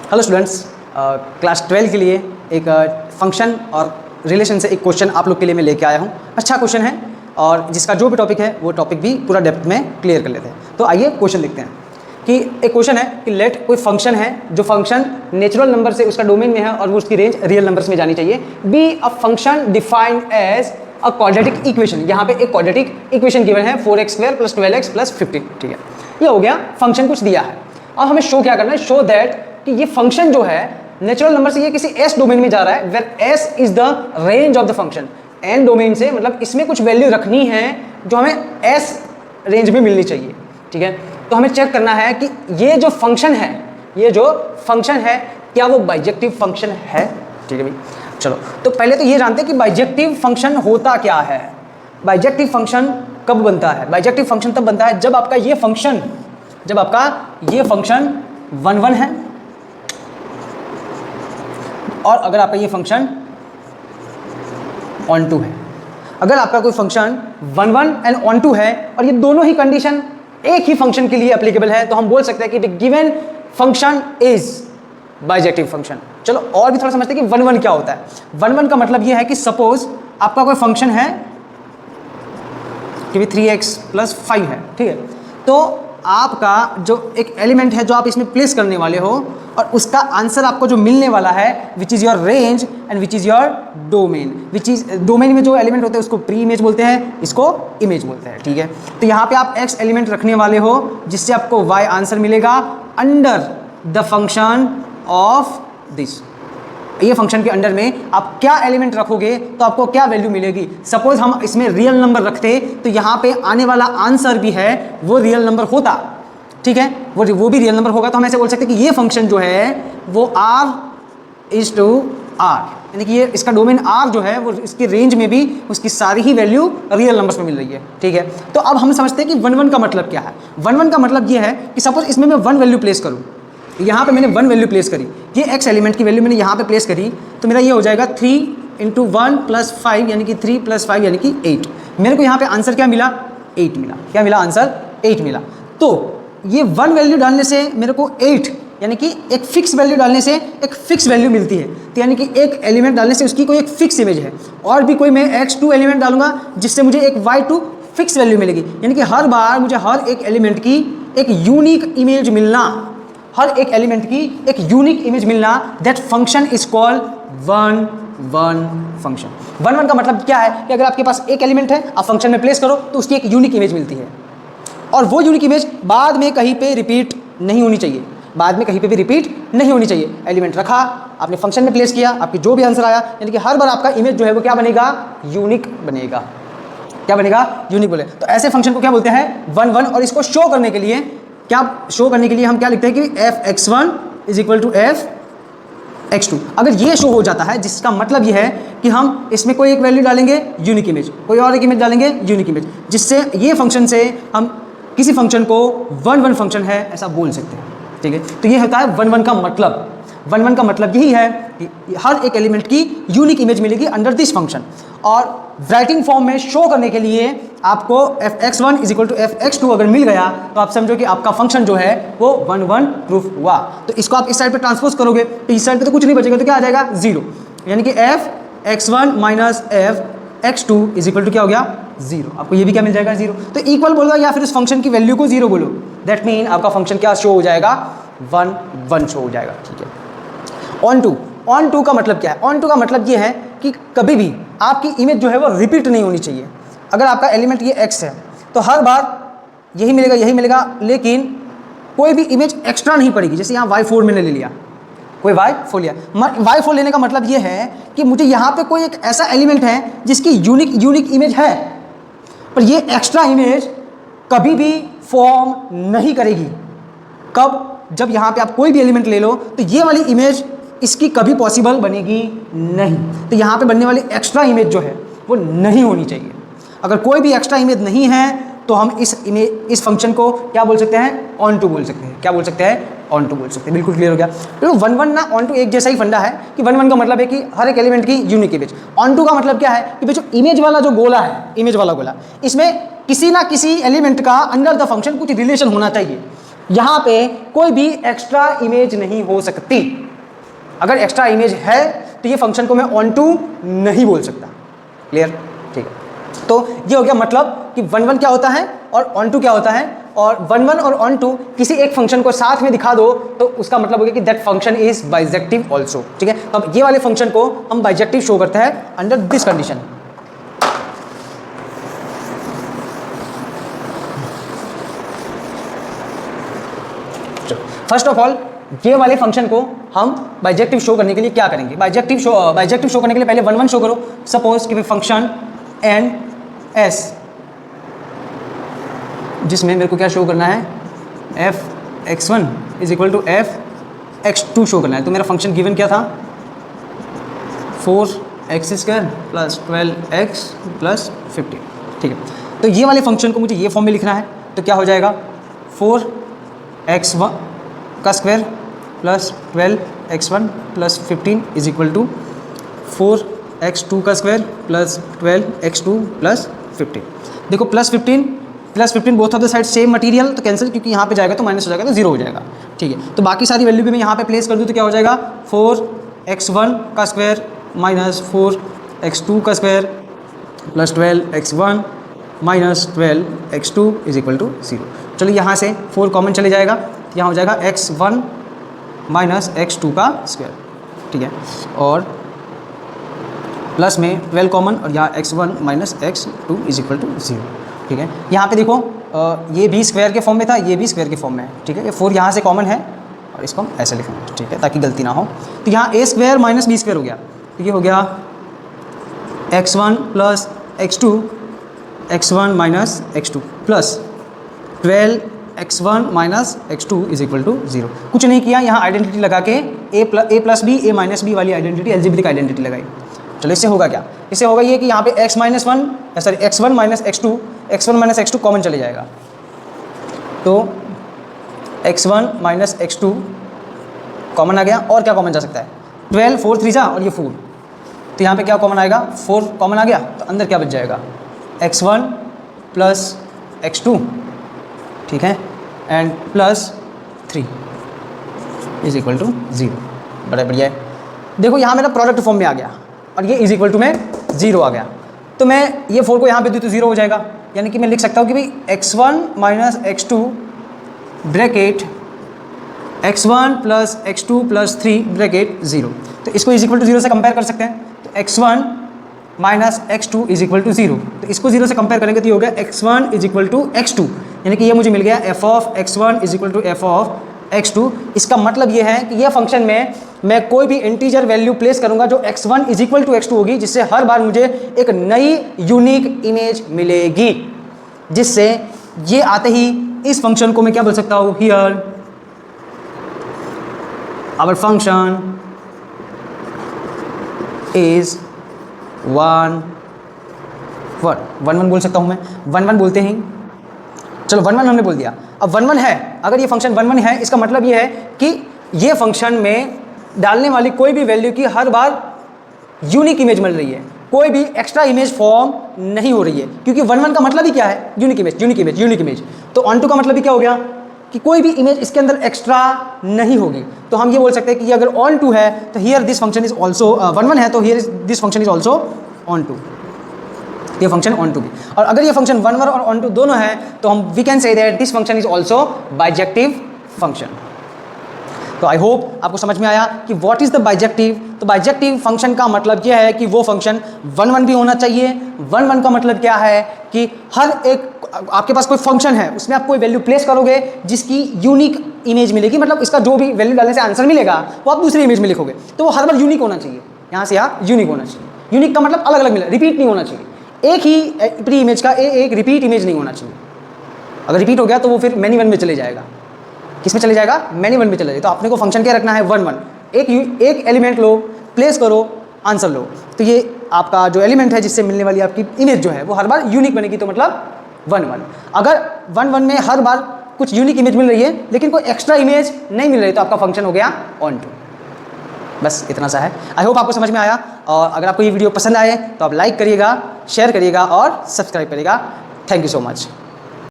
Hello students, class 12 के लिए एक फंक्शन और रिलेशन से एक क्वेश्चन आप लोग के लिए मैं लेके आया हूँ। अच्छा क्वेश्चन है और जिसका जो भी टॉपिक है वो टॉपिक भी पूरा डेप्थ में क्लियर कर लेते हैं। तो आइए क्वेश्चन लिखते हैं कि एक क्वेश्चन है कि लेट कोई फंक्शन है जो फंक्शन नेचुरल नंबर से उसका डोमेन में है और वो उसकी रेंज रियल नंबर्स में जानी चाहिए। Be a function defined as a quadratic equation. यहाँ पे एक क्वाड्रेटिक इक्वेशन गिवन है 4x² + 12x + 15। ठीक है, ये हो गया, फंक्शन कुछ दिया है। अब हमें शो क्या करना है, शो दैट कि ये फंक्शन जो है नेचुरल नंबर से ये किसी एस डोमेन में जा रहा है, where S is the range of the function. N domain से मतलब इसमें कुछ वैल्यू रखनी है जो हमें एस रेंज में मिलनी चाहिए। ठीक है, तो हमें चेक करना है कि ये जो फंक्शन है क्या वो बाइजेक्टिव फंक्शन है। ठीक है भाई, चलो तो पहले तो ये जानते हैं कि बाइजेक्टिव फंक्शन होता क्या है। बाइजेक्टिव फंक्शन कब बनता है? बाइजेक्टिव फंक्शन तब बनता है जब आपका ये फंक्शन 1 1 है और अगर आपका ये फंक्शन ऑन टू है। अगर आपका कोई फंक्शन 1 1 एंड ऑन टू है और ये दोनों ही कंडीशन एक ही फंक्शन के लिए एप्लीकेबल है, तो हम बोल सकते हैं कि the given function is bijective function. चलो और भी थोड़ा समझते हैं कि 1 1 क्या होता है। 1 1 का मतलब ये है कि सपोज आपका कोई फंक्शन है कि 3x + 5 है। ठीक है, तो आपका जो एक एलिमेंट है जो आप इसमें प्लेस करने वाले हो और उसका आंसर आपको जो मिलने वाला है which is your range and which is your domain. Which is domain में जो एलिमेंट होते हैं उसको प्री इमेज बोलते हैं, इसको इमेज बोलते हैं। ठीक है, तो यहाँ पे आप x एलिमेंट रखने वाले हो जिससे आपको y आंसर मिलेगा under the function of this. ये फंक्शन के अंडर में आप क्या एलिमेंट रखोगे तो आपको क्या वैल्यू मिलेगी। सपोज हम इसमें रियल नंबर रखते तो यहाँ पे आने वाला आंसर भी है वो रियल नंबर होता। ठीक है, वो भी रियल नंबर होगा, तो हम ऐसे बोल सकते हैं कि ये फंक्शन जो है वो r इज टू r, यानी कि ये इसका डोमेन r जो है वो इसकी रेंज में भी उसकी सारी ही वैल्यू रियल नंबर्स में मिल रही है। ठीक है, तो अब हम समझते हैं कि 1 1 का मतलब क्या है। 1 1 का मतलब ये है कि सपोज इसमें मैं 1 वैल्यू प्लेस करूँ, यहाँ पे मैंने 1 वैल्यू प्लेस करी, ये x एलिमेंट की वैल्यू मैंने यहाँ पे प्लेस करी, तो मेरा ये हो जाएगा 3 × 1 + 5 यानी कि 3 + 5 यानी कि 8। मेरे को यहाँ पे आंसर क्या मिला? 8 मिला। क्या मिला? आंसर 8 मिला। तो ये 1 वैल्यू डालने से मेरे को 8 यानी कि एक फिक्स वैल्यू डालने से एक फिक्स वैल्यू मिलती है। तो यानी कि एक एलिमेंट डालने से उसकी कोई एक फिक्स इमेज है, और भी कोई मैं x2 एलिमेंट डालूंगा जिससे मुझे एक y2 फिक्स वैल्यू मिलेगी। यानी कि हर बार मुझे हर एक एलिमेंट की एक यूनिक इमेज मिलना, हर एक एलिमेंट की एक यूनिक इमेज मिलना, that function is called 1 1 function. 1 1 का मतलब क्या है कि अगर आपके पास एक एलिमेंट है, आप फंक्शन में प्लेस करो तो उसकी एक यूनिक इमेज मिलती है, और वो यूनिक इमेज बाद में कहीं पे रिपीट नहीं होनी चाहिए। बाद में कहीं पे भी रिपीट नहीं होनी चाहिए। एलिमेंट रखा, आपने फंक्शन में प्लेस किया, आपकी जो भी आंसर आया, यानी कि हर बार आपका इमेज जो है वो क्या बनेगा? यूनिक बनेगा। क्या बनेगा? यूनिक बोले। तो ऐसे फंक्शन को क्या बोलते हैं? 1 1। और इसको शो करने के लिए हम क्या लिखते हैं कि f(x1) = f(x2)। अगर ये शो हो जाता है, जिसका मतलब ये है कि हम इसमें कोई एक वैल्यू डालेंगे यूनिक इमेज, कोई और एक इमेज डालेंगे यूनिक इमेज, जिससे ये फंक्शन से हम किसी फंक्शन को 1 1 फंक्शन है ऐसा बोल सकते हैं। ठीक है, तो ये होता है 1 1 का मतलब। 1 1 का मतलब यही है कि हर एक एलिमेंट की यूनिक इमेज मिलेगी अंडर दिस फंक्शन। और राइटिंग फॉर्म में शो करने के लिए आपको f(x1) = f(x2) अगर मिल गया तो आप समझो कि आपका फंक्शन जो है वो 1 1 प्रूफ हुआ। तो इसको आप इस साइड पे ट्रांसपोज करोगे तो इस साइड पे तो कुछ नहीं बचेगा, तो क्या आ जाएगा? 0। यानी कि f(x1) - f(x2) = क्या हो गया? 0। आपको ये भी क्या मिल जाएगा? 0। तो इक्वल बोलो या फिर उस फंक्शन की वैल्यू को 0 बोलो, दैट मीन आपका फंक्शन क्या शो हो जाएगा? 1 1 शो हो जाएगा। ठीक है, ऑन टू का मतलब क्या है? ऑन टू का मतलब ये है कि कभी भी आपकी इमेज जो है वो रिपीट नहीं होनी चाहिए। अगर आपका एलिमेंट ये x है तो हर बार यही मिलेगा, लेकिन कोई भी इमेज एक्स्ट्रा नहीं पड़ेगी। जैसे यहाँ y4 मैंने ले लिया, कोई y4 लिया, y4 लेने का मतलब ये है कि मुझे यहाँ पे कोई एक ऐसा एलिमेंट है जिसकी यूनिक इमेज है, पर ये एक्स्ट्रा इमेज कभी भी फॉर्म नहीं करेगी। कब? जब यहाँ पे आप कोई भी एलिमेंट ले लो तो ये वाली इमेज इसकी कभी पॉसिबल बनेगी नहीं। तो यहाँ पे बनने वाली एक्स्ट्रा इमेज जो है वो नहीं होनी चाहिए। अगर कोई भी एक्स्ट्रा इमेज नहीं है तो हम इस फंक्शन को क्या बोल सकते हैं? ऑन टू बोल सकते हैं। क्या बोल सकते हैं? ऑन टू बोल सकते हैं। बिल्कुल क्लियर हो गया। तो 1 1 ना ऑन टू एक जैसा ही फंडा है कि 1 1 का मतलब है कि हर एक एलिमेंट की यूनिक इमेज। ऑन टू का मतलब क्या है कि जो इमेज वाला जो गोला है, इमेज वाला गोला, इसमें किसी ना किसी एलिमेंट का अंडर द फंक्शन कुछ रिलेशन होना चाहिए। यहाँ पे कोई भी एक्स्ट्रा इमेज नहीं हो सकती। अगर एक्स्ट्रा इमेज है तो ये फंक्शन को मैं ऑन टू नहीं बोल सकता। क्लियर? ठीक है। तो ये हो गया मतलब कि वन वन क्या होता है और ऑन टू क्या होता है, और वन वन और ऑन टू किसी एक फंक्शन को साथ में दिखा दो तो उसका मतलब हो गया कि that function is bijective also. ठीक है, तो अब ये वाले फंक्शन को हम बाइजेक्टिव शो करते हैं under this condition. First of all ये वाले फंक्शन को हम बाइजेक्टिव शो करने के लिए क्या करेंगे, बाइजेक्टिव शो करने के लिए पहले वन वन शो करो। सपोज कि फंक्शन एन एस जिसमें मेरे को क्या शो करना है, F X one is equal to F X two show करना है। तो मेरा फंक्शन गिवन क्या था, 4x² प्लस 12x प्लस 15। ठीक है, तो ये वाले फंक्शन को मुझे ये फॉर्म में लिखना है। तो क्या हो जाएगा, 4x1 का square plus 12x1 plus 15 is equal to 4x2 का स्क्वायर प्लस 12x2 प्लस 15। देखो plus 15 both of the side same material, तो कैंसिल, क्योंकि यहाँ पे जाएगा तो माइनस हो जाएगा तो जीरो हो जाएगा। ठीक है, तो बाकी सारी वैल्यू भी मैं यहाँ पे प्लेस कर दूँ तो क्या हो जाएगा, 4x1 का स्क्वायर माइनस 4x2 का square plus 12x1 minus 12x2 is equal to 0। चलो यहाँ से 4 कॉमन चले जाएगा, यहाँ हो जाएगा x1 माइनस x2 का स्क्वायर। ठीक है, और प्लस में 12 कॉमन और यहाँ x1 minus x2 is equal to 0। ठीक है, यहाँ पे देखो ये भी स्क्वायर के फॉर्म में था, ये भी स्क्वायर के फॉर्म में है। ठीक है, ये 4 यहाँ से कॉमन है और इसको हम ऐसे लिखेंगे। ठीक है, ताकि गलती ना हो। तो यहाँ a square minus b square हो गया, तो ये हो गया x1 plus x2 x1 minus x2 plus 12x1 minus x2 is equal to 0। कुछ नहीं किया, यहाँ आइडेंटिटी लगा के a plus b a minus b वाली आइडेंटिटी, एल्जेब्रिक आइडेंटिटी लगाई। चलो इससे होगा क्या, इससे होगा ये कि यहाँ पे x minus x1 minus x2 common चले जाएगा। तो x1 माइनस x2 कॉमन आ गया, और क्या कॉमन जा सकता है, 12 4 3 जा और ये 4, तो यहाँ पे क्या कॉमन आएगा, 4 कॉमन आ गया, तो अंदर क्या बच जाएगा, x1 प्लस x2। ठीक है, and plus 3 is equal to 0। बड़ा बढ़िया है। देखो यहाँ मेरा प्रोडक्ट फॉर्म में आ गया और ये इज इक्वल टू में 0 आ गया, तो मैं ये 4 को यहाँ पे दूँ तो 0 हो जाएगा। यानी कि मैं लिख सकता हूँ कि भाई x1 minus x2 bracket x1 plus x2 plus 3 bracket 0। तो इसको इज इक्वल टू 0 से कंपेयर कर सकते हैं। तो x1 minus x2 is equal to 0, तो इसको 0 से कंपेयर करेंगे तो ये हो गया x1 is equal to x2, यानी कि ये मुझे मिल गया f of x1 is equal to f of x2। इसका मतलब ये है कि ये फंक्शन में मैं कोई भी इंटीजर वैल्यू प्लेस करूंगा जो x1 is equal to x2 होगी, जिससे हर बार मुझे एक नई यूनिक इमेज मिलेगी, जिससे ये आते ही इस फंक्शन को मैं क्या बोल सकता हूँ, हियर आवर फंक्शन इज 1 1 बोल सकता हूँ मैं। 1 1 बोलते ही, चलो 1 1 हमने बोल दिया। अब 1 1 है, अगर ये फंक्शन 1 1 है, इसका मतलब ये है कि ये फंक्शन में डालने वाली कोई भी वैल्यू की हर बार यूनिक इमेज मिल रही है, कोई भी एक्स्ट्रा इमेज फॉर्म नहीं हो रही है, क्योंकि 1 1 का मतलब ही क्या है, यूनिक इमेज। तो ऑन टू का मतलब ही क्या हो गया कि कोई भी इमेज इसके अंदर एक्स्ट्रा नहीं होगी। तो हम ये बोल सकते हैं कि अगर ऑन टू है तो here this function is also 1 1 है, तो here this function is also onto, ये फंक्शन ऑन टू भी। और अगर ये फंक्शन 1 1 और ऑन टू दोनों है तो हम we can say that this function is also bijective function. तो आई होप आपको समझ में आया कि व्हाट इज द बाइजेक्टिव। तो बाइजेक्टिव फंक्शन का मतलब यह है कि वो फंक्शन 1 1 भी होना चाहिए। 1 1 का मतलब क्या है कि हर एक आपके पास कोई फंक्शन है, उसमें आप कोई वैल्यू प्लेस करोगे जिसकी यूनिक इमेज मिलेगी, मतलब इसका जो भी वैल्यू डालने से आंसर मिलेगा वो आप दूसरी इमेज में लिखोगे, तो वो हर बार यूनिक होना चाहिए। यहाँ से यहाँ यूनिक होना चाहिए। यूनिक का मतलब अलग अलग मिले, रिपीट नहीं होना चाहिए। एक ही प्री इमेज का एक रिपीट इमेज नहीं होना चाहिए। अगर रिपीट हो गया तो वो फिर मैनी वन में चले जाएगा। किस में चले जाएगा? मैनी वन में चले जाएगा। तो आपने को फंक्शन क्या रखना है? 1 1। एक एलिमेंट लो, प्लेस करो, आंसर लो। तो ये आपका जो एलिमेंट है जिससे मिलने वाली आपकी इमेज जो है वो हर बार यूनिक बनेगी, तो मतलब 1 1। अगर 1 1 में हर बार कुछ यूनिक इमेज मिल रही है लेकिन कोई एक्स्ट्रा इमेज नहीं मिल रही, तो आपका फंक्शन हो गया ऑन टू। बस इतना सा है। आई होप आपको समझ में आया। और अगर आपको ये वीडियो पसंद आए तो आप लाइक करिएगा, शेयर करिएगा और सब्सक्राइब करिएगा। Thank you so much.